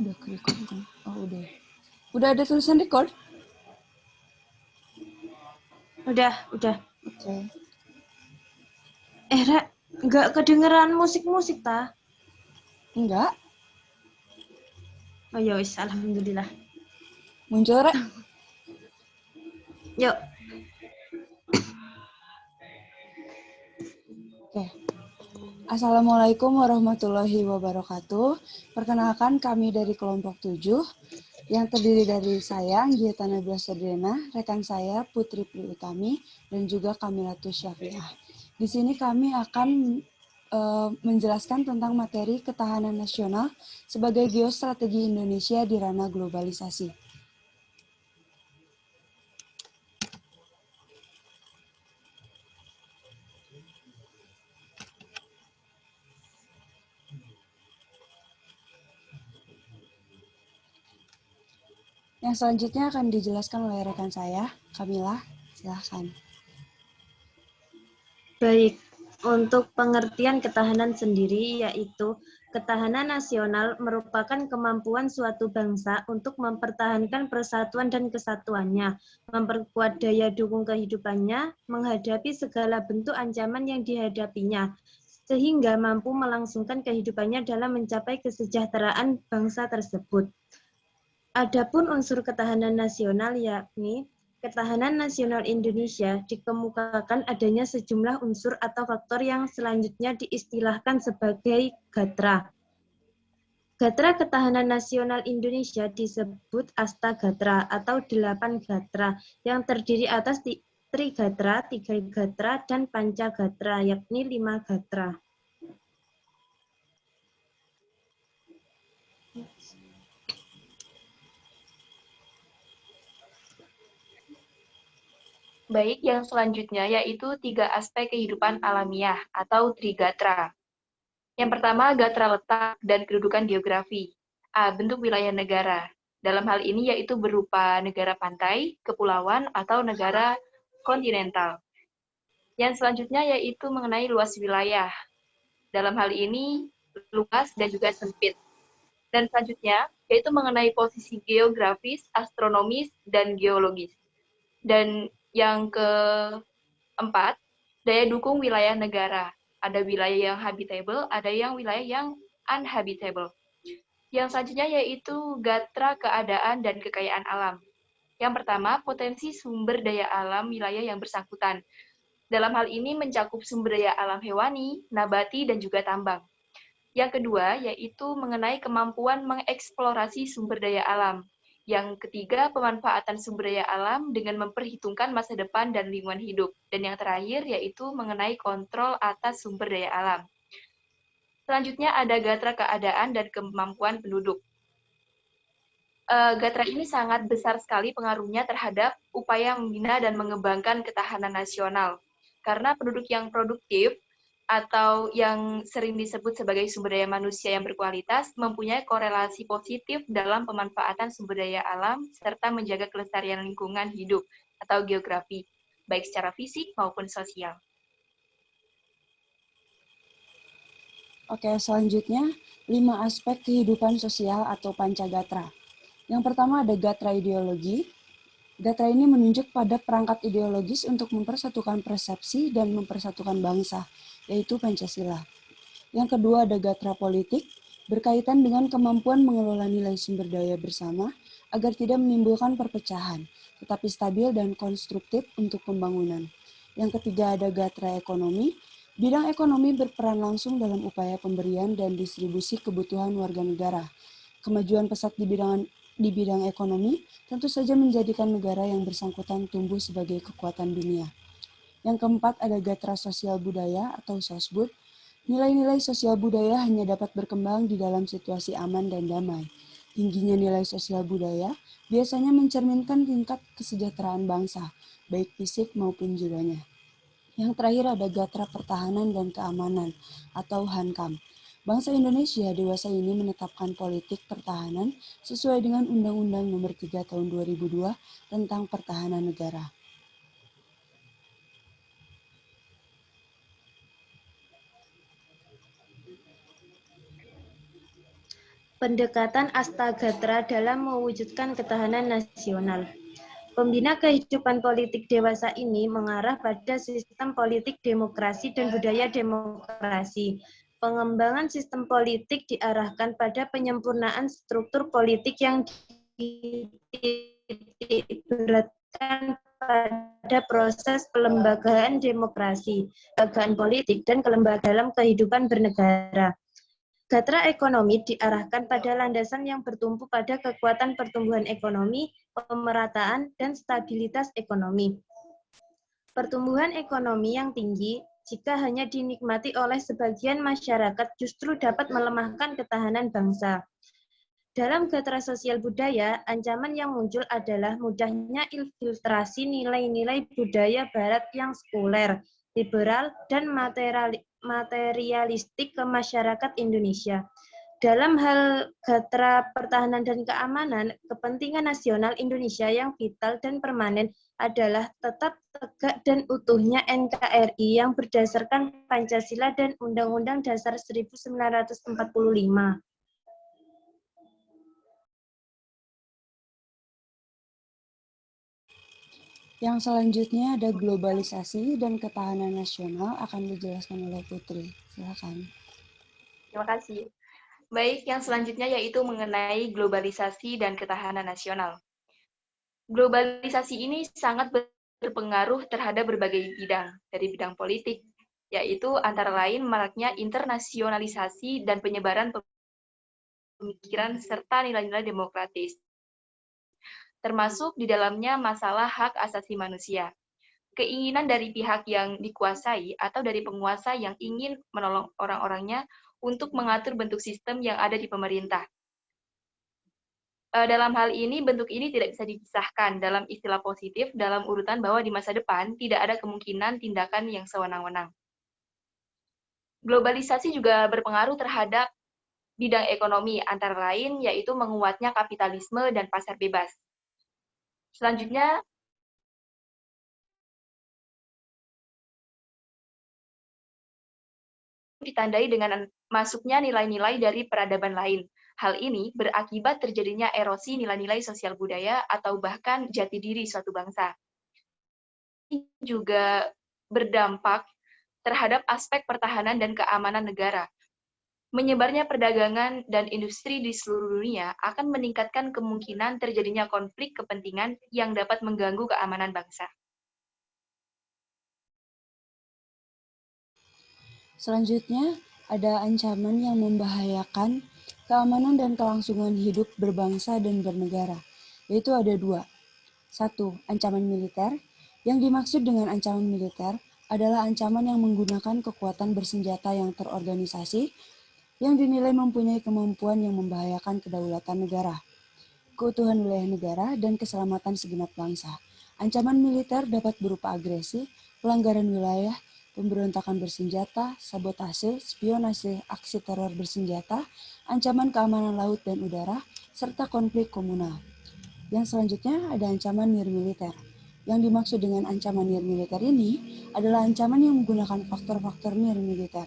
udah record kan? Oh, udah. Udah ada tulisan record? Udah. Oke. Rek, nggak kedengeran musik-musik, ta? Enggak. Oh, ya wis, alhamdulillah. Muncul, Rek. Yuk. Oke. Assalamualaikum warahmatullahi wabarakatuh. Perkenalkan kami dari kelompok 7 yang terdiri dari saya, Anggita Nabila Serdena, rekan saya Putri Priutami, dan juga Kamilatus Syafiah. Di sini kami akan menjelaskan tentang materi ketahanan nasional sebagai geostrategi Indonesia di ranah globalisasi. Yang selanjutnya akan dijelaskan oleh rekan saya, Kamila. Silahkan. Baik, untuk pengertian ketahanan sendiri yaitu ketahanan nasional merupakan kemampuan suatu bangsa untuk mempertahankan persatuan dan kesatuannya, memperkuat daya dukung kehidupannya, menghadapi segala bentuk ancaman yang dihadapinya, sehingga mampu melangsungkan kehidupannya dalam mencapai kesejahteraan bangsa tersebut. Adapun unsur ketahanan nasional yakni ketahanan nasional Indonesia dikemukakan adanya sejumlah unsur atau faktor yang selanjutnya diistilahkan sebagai GATRA. Gatra Ketahanan Nasional Indonesia disebut Astagatra atau 8 Gatra yang terdiri atas Trigatra, 3 Gatra, dan Pancagatra yakni 5 Gatra. Baik, yang selanjutnya yaitu 3 aspek kehidupan alamiah atau Trigatra. Yang pertama, gatra letak dan kedudukan geografi. A. Bentuk wilayah negara. Dalam hal ini yaitu berupa negara pantai, kepulauan, atau negara kontinental. Yang selanjutnya yaitu mengenai luas wilayah. Dalam hal ini, luas dan juga sempit. Dan selanjutnya, yaitu mengenai posisi geografis, astronomis, dan geologis. Dan yang keempat, daya dukung wilayah negara. Ada wilayah yang habitable, ada yang wilayah yang unhabitable. Yang selanjutnya yaitu gatra keadaan dan kekayaan alam. Yang pertama, potensi sumber daya alam wilayah yang bersangkutan. Dalam hal ini mencakup sumber daya alam hewani, nabati, dan juga tambang. Yang kedua, yaitu mengenai kemampuan mengeksplorasi sumber daya alam. Yang ketiga, pemanfaatan sumber daya alam dengan memperhitungkan masa depan dan lingkungan hidup. Dan yang terakhir, yaitu mengenai kontrol atas sumber daya alam. Selanjutnya ada gatra keadaan dan kemampuan penduduk. Gatra ini sangat besar sekali pengaruhnya terhadap upaya membina dan mengembangkan ketahanan nasional. Karena penduduk yang produktif atau yang sering disebut sebagai sumber daya manusia yang berkualitas mempunyai korelasi positif dalam pemanfaatan sumber daya alam serta menjaga kelestarian lingkungan hidup atau geografi, baik secara fisik maupun sosial. Oke, selanjutnya 5 aspek kehidupan sosial atau Pancagatra. Yang pertama ada gatra ideologi. Gatra ini menunjuk pada perangkat ideologis untuk mempersatukan persepsi dan mempersatukan bangsa, yaitu Pancasila. Yang kedua ada gatra politik, berkaitan dengan kemampuan mengelola nilai sumber daya bersama agar tidak menimbulkan perpecahan, tetapi stabil dan konstruktif untuk pembangunan. Yang ketiga ada gatra ekonomi. Bidang ekonomi berperan langsung dalam upaya pemberian dan distribusi kebutuhan warga negara. Kemajuan pesat di bidang ekonomi tentu saja menjadikan negara yang bersangkutan tumbuh sebagai kekuatan dunia. Yang keempat ada gatra sosial budaya atau sosbud. Nilai-nilai sosial budaya hanya dapat berkembang di dalam situasi aman dan damai. Tingginya nilai sosial budaya biasanya mencerminkan tingkat kesejahteraan bangsa, baik fisik maupun jiwanya. Yang terakhir ada gatra pertahanan dan keamanan atau HANKAM. Bangsa Indonesia dewasa ini menetapkan politik pertahanan sesuai dengan Undang-Undang Nomor 3 Tahun 2002 tentang Pertahanan Negara. pendekatan Astagatra dalam mewujudkan ketahanan nasional. Pembina kehidupan politik dewasa ini mengarah pada sistem politik demokrasi dan budaya demokrasi. Pengembangan sistem politik diarahkan pada penyempurnaan struktur politik yang dititikberatkan pada proses pelembagaan demokrasi, kelembagaan politik, dan kelembagaan dalam kehidupan bernegara. Gatra ekonomi diarahkan pada landasan yang bertumpu pada kekuatan pertumbuhan ekonomi, pemerataan, dan stabilitas ekonomi. Pertumbuhan ekonomi yang tinggi, jika hanya dinikmati oleh sebagian masyarakat, justru dapat melemahkan ketahanan bangsa. Dalam gatra sosial budaya, ancaman yang muncul adalah mudahnya infiltrasi nilai-nilai budaya Barat yang sekuler, liberal, dan materialistik ke masyarakat Indonesia. Dalam hal gatra pertahanan dan keamanan, kepentingan nasional Indonesia yang vital dan permanen adalah tetap tegak dan utuhnya NKRI yang berdasarkan Pancasila dan Undang-Undang Dasar 1945. Yang selanjutnya ada globalisasi dan ketahanan nasional akan dijelaskan oleh Putri. Silakan. Terima kasih. Baik, yang selanjutnya yaitu mengenai globalisasi dan ketahanan nasional. Globalisasi ini sangat berpengaruh terhadap berbagai bidang, dari bidang politik, yaitu antara lain maraknya internasionalisasi dan penyebaran pemikiran serta nilai-nilai demokratis, termasuk di dalamnya masalah hak asasi manusia. Keinginan dari pihak yang dikuasai atau dari penguasa yang ingin menolong orang-orangnya untuk mengatur bentuk sistem yang ada di pemerintah. Dalam hal ini, bentuk ini tidak bisa dipisahkan dalam istilah positif dalam urutan bahwa di masa depan tidak ada kemungkinan tindakan yang sewenang-wenang. Globalisasi juga berpengaruh terhadap bidang ekonomi, antara lain yaitu menguatnya kapitalisme dan pasar bebas. Selanjutnya, ditandai dengan masuknya nilai-nilai dari peradaban lain. Hal ini berakibat terjadinya erosi nilai-nilai sosial budaya atau bahkan jati diri suatu bangsa. Ini juga berdampak terhadap aspek pertahanan dan keamanan negara. Menyebarnya perdagangan dan industri di seluruh dunia akan meningkatkan kemungkinan terjadinya konflik kepentingan yang dapat mengganggu keamanan bangsa. Selanjutnya, ada ancaman yang membahayakan keamanan dan kelangsungan hidup berbangsa dan bernegara, yaitu ada dua. Satu, ancaman militer. Yang dimaksud dengan ancaman militer adalah ancaman yang menggunakan kekuatan bersenjata yang terorganisasi yang dinilai mempunyai kemampuan yang membahayakan kedaulatan negara, keutuhan wilayah negara, dan keselamatan segenap bangsa. Ancaman militer dapat berupa agresi, pelanggaran wilayah, pemberontakan bersenjata, sabotase, spionase, aksi teror bersenjata, ancaman keamanan laut dan udara, serta konflik komunal. Yang selanjutnya ada ancaman nirmiliter. Yang dimaksud dengan ancaman nirmiliter ini adalah ancaman yang menggunakan faktor-faktor nirmiliter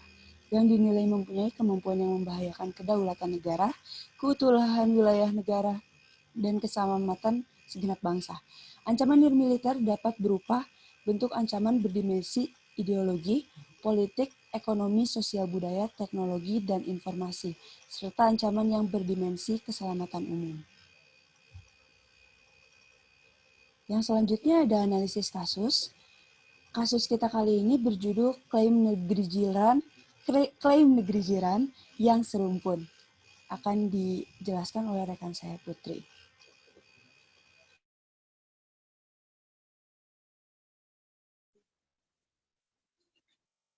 yang dinilai mempunyai kemampuan yang membahayakan kedaulatan negara, keutuhan wilayah negara, dan keselamatan segenap bangsa. Ancaman nirmiliter dapat berupa bentuk ancaman berdimensi ideologi, politik, ekonomi, sosial budaya, teknologi, dan informasi, serta ancaman yang berdimensi keselamatan umum. Yang selanjutnya ada analisis kasus. Kasus kita kali ini berjudul klaim negeri jiran yang serumpun. Akan dijelaskan oleh rekan saya Putri.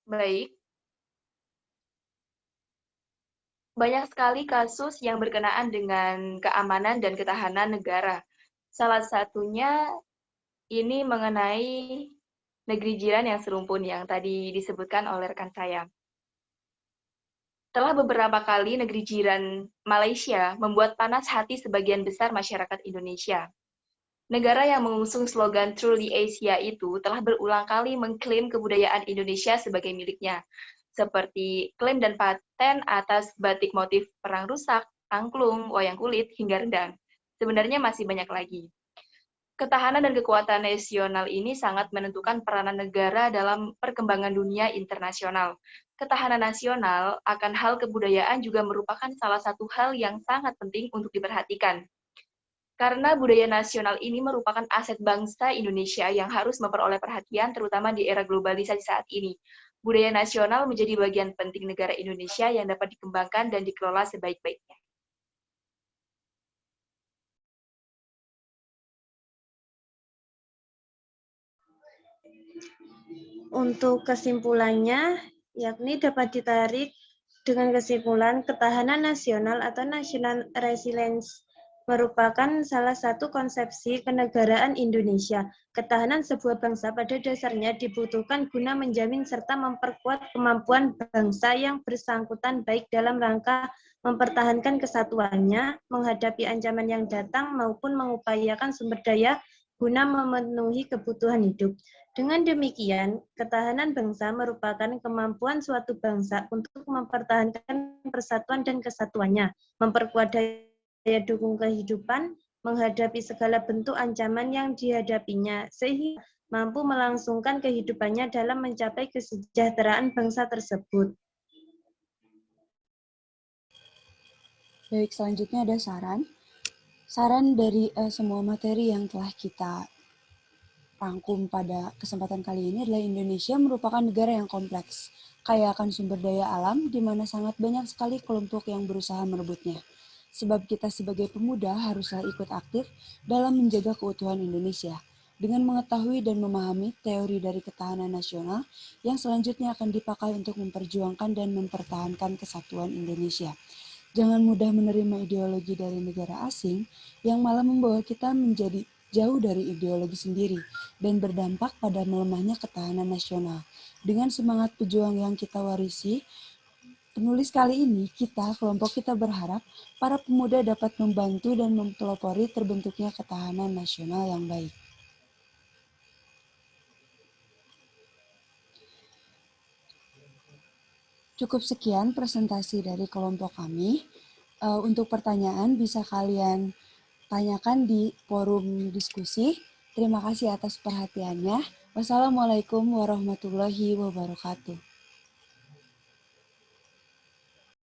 Baik. Banyak sekali kasus yang berkenaan dengan keamanan dan ketahanan negara. Salah satunya ini mengenai negeri jiran yang serumpun yang tadi disebutkan oleh rekan saya. Telah beberapa kali negeri jiran Malaysia membuat panas hati sebagian besar masyarakat Indonesia. Negara yang mengusung slogan Truly Asia itu telah berulang kali mengklaim kebudayaan Indonesia sebagai miliknya, seperti klaim dan paten atas batik motif perang rusak, angklung, wayang kulit, hingga rendang. Sebenarnya masih banyak lagi. Ketahanan dan kekuatan nasional ini sangat menentukan peranan negara dalam perkembangan dunia internasional. Ketahanan nasional akan hal kebudayaan juga merupakan salah satu hal yang sangat penting untuk diperhatikan. Karena budaya nasional ini merupakan aset bangsa Indonesia yang harus memperoleh perhatian terutama di era globalisasi saat ini. Budaya nasional menjadi bagian penting negara Indonesia yang dapat dikembangkan dan dikelola sebaik-baiknya. Untuk kesimpulannya, yakni dapat ditarik dengan kesimpulan ketahanan nasional atau national resilience merupakan salah satu konsepsi kenegaraan Indonesia. Ketahanan sebuah bangsa pada dasarnya dibutuhkan guna menjamin serta memperkuat kemampuan bangsa yang bersangkutan baik dalam rangka mempertahankan kesatuannya, menghadapi ancaman yang datang, maupun mengupayakan sumber daya guna memenuhi kebutuhan hidup. Dengan demikian, ketahanan bangsa merupakan kemampuan suatu bangsa untuk mempertahankan persatuan dan kesatuannya, memperkuat daya dukung kehidupan, menghadapi segala bentuk ancaman yang dihadapinya, sehingga mampu melangsungkan kehidupannya dalam mencapai kesejahteraan bangsa tersebut. Baik, selanjutnya ada saran. Saran dari semua materi yang telah kita rangkum pada kesempatan kali ini adalah Indonesia merupakan negara yang kompleks, kaya akan sumber daya alam, di mana sangat banyak sekali kelompok yang berusaha merebutnya. Sebab kita sebagai pemuda haruslah ikut aktif dalam menjaga keutuhan Indonesia, dengan mengetahui dan memahami teori dari ketahanan nasional yang selanjutnya akan dipakai untuk memperjuangkan dan mempertahankan kesatuan Indonesia. Jangan mudah menerima ideologi dari negara asing yang malah membawa kita menjadi jauh dari ideologi sendiri dan berdampak pada melemahnya ketahanan nasional. Dengan semangat pejuang yang kita warisi, penulis kali ini, kelompok kita berharap para pemuda dapat membantu dan mempelopori terbentuknya ketahanan nasional yang baik. Cukup sekian presentasi dari kelompok kami. Untuk pertanyaan bisa kalian tanyakan di forum diskusi. Terima kasih atas perhatiannya. Wassalamualaikum warahmatullahi wabarakatuh.